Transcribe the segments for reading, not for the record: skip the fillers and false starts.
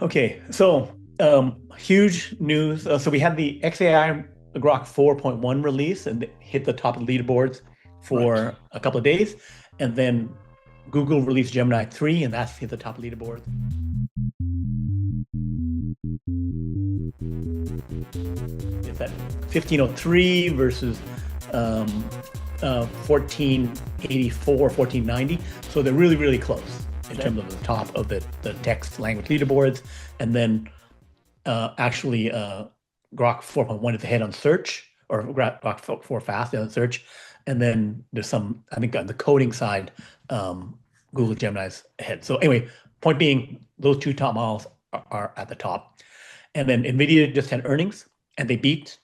Okay, so huge news. So we had the XAI Grok 4.1 release and it hit the top of the leaderboards Right. for a couple of days. And then Google released Gemini 3, and that's hit the top of the leaderboard. It's at 1503 versus 1484, 1490. So they're really, really close in terms of the top of the text language leaderboards. And then actually Grok 4.1 is ahead on search, or Grok 4 fast on search. And then there's some, I think on the coding side, Google Gemini's ahead. So anyway, point being, those two top models are at the top. And then NVIDIA just had earnings and they beat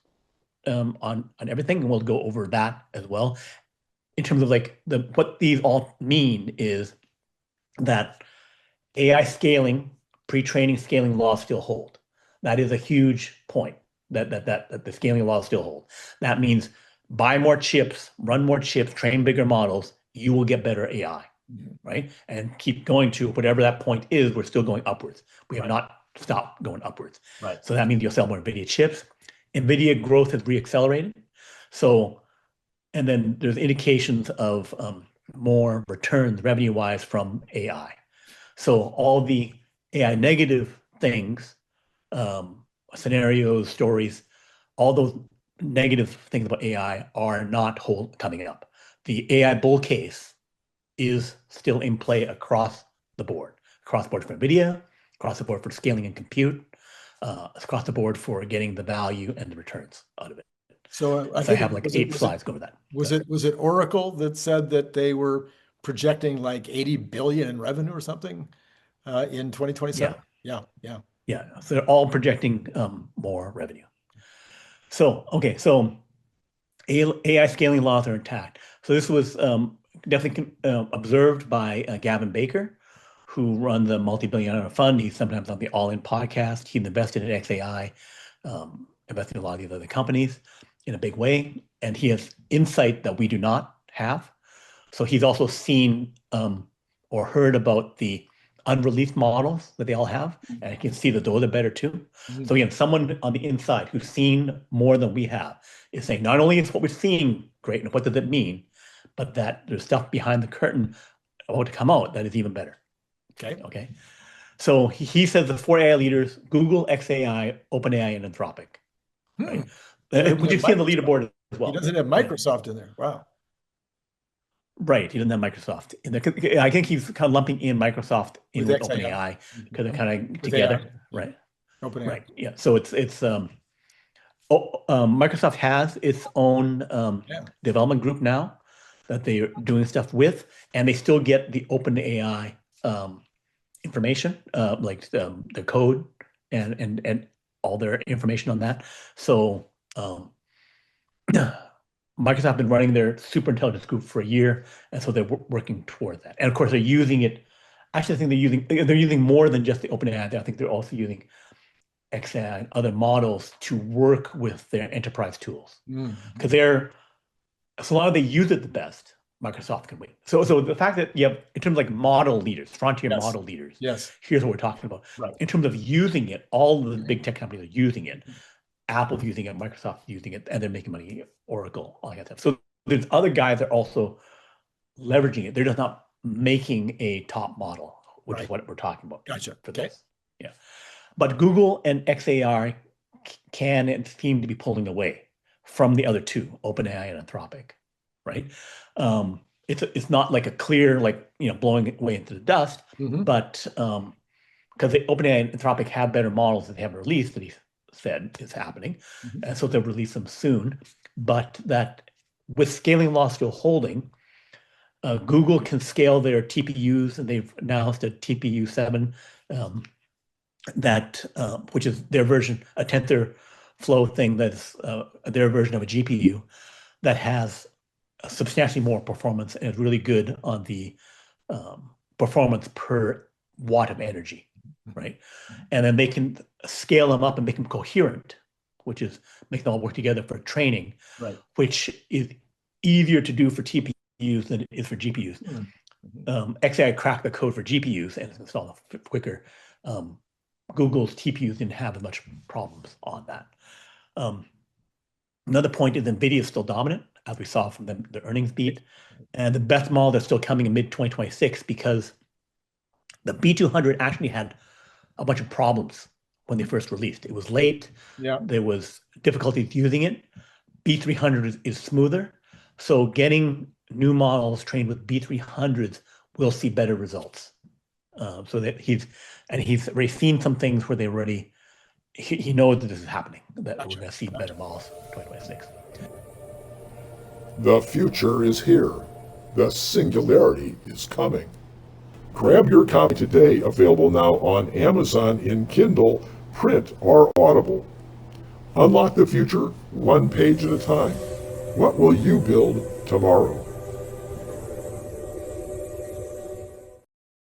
on everything. And we'll go over that as well. In terms of like what these all mean is that AI scaling, pre-training scaling laws still hold. That is a huge point that the scaling laws still hold. That means buy more chips, run more chips, train bigger models, you will get better AI, right? And keep going to whatever that point is, we're still going upwards. We have not stopped going upwards. Right. So that means you'll sell more NVIDIA chips. NVIDIA growth has reaccelerated. So, and then there's indications of more returns revenue-wise from AI. So all the AI negative things, scenarios, stories, all those negative things about AI are not coming up. The AI bull case is still in play across the board for NVIDIA, across the board for scaling and compute, across the board for getting the value and the returns out of it. So I have like eight slides go over that. Was it Oracle that said that they were projecting like 80 billion in revenue or something in 2027? Yeah. So they're all projecting more revenue. So okay, so AI scaling laws are intact. So this was definitely observed by Gavin Baker, who runs the multi-billion-dollar fund. He's sometimes on the All In podcast. He's invested in XAI, invested in a lot of these other companies in a big way, and he has insight that we do not have. So he's also seen or heard about the unreleased models that they all have, and I can see that those are better too. So again, someone on the inside who's seen more than we have is saying not only is what we're seeing great, and what does it mean, but that there's stuff behind the curtain about to come out that is even better. Okay. So he says the four AI leaders: Google, XAI, OpenAI, and Anthropic. Right. Which you see on the leaderboard as well. He doesn't have Microsoft in there. Wow. Right. He doesn't have Microsoft in there. I think he's kind of lumping in Microsoft in with OpenAI because they're kind of together. AI. Right. OpenAI. Right. Yeah. So it's Microsoft has its own development group now that they're doing stuff with, and they still get the OpenAI information, like the code and all their information on that. So Microsoft has been running their super intelligence group for a year, and so they're working toward that. And of course, they're using it. Actually, I think they're using more than just the OpenAI. I think they're also using XAI and other models to work with their enterprise tools, because so long as they use it the best, Microsoft can win. So the fact that you have, in terms of like model leaders, frontier model leaders, here's what we're talking about. Right. In terms of using it, all the big tech companies are using it. Apple's using it, Microsoft's using it, and they're making money. Oracle, all that stuff. So there's other guys that are also leveraging it. They're just not making a top model, which is what we're talking about. Gotcha. For this. Yeah. But Google and XAI can and seem to be pulling away from the other two, OpenAI and Anthropic, right? It's not like a clear, blowing away into the dust, but because OpenAI and Anthropic have better models that they haven't released, that he said is happening, and so they'll release them soon. But that with scaling law still holding, Google can scale their TPUs, and they've announced a TPU 7 which is their version, a tensor flow thing that's their version of a GPU that has substantially more performance and is really good on the performance per watt of energy, right? And then they can scale them up and make them coherent, which is make them all work together for training, which is easier to do for TPUs than it is for GPUs. 𝐒𝐚𝐲 cracked the code for GPUs and it's installed quicker. Google's TPUs didn't have as much problems on that. Another point is NVIDIA is still dominant, as we saw from the earnings beat. And the best model that's still coming in mid-2026 because the B200 actually had a bunch of problems when they first released. It was late. Yeah. There was difficulties using it. B300 is smoother. So getting new models trained with B300s will see better results. So that he's already seen some things where he knows that this is happening, that we're going to see better models in 2026. The future is here. The singularity is coming. Grab your copy today, available now on Amazon in Kindle, print, or Audible. Unlock the future one page at a time. What will you build tomorrow?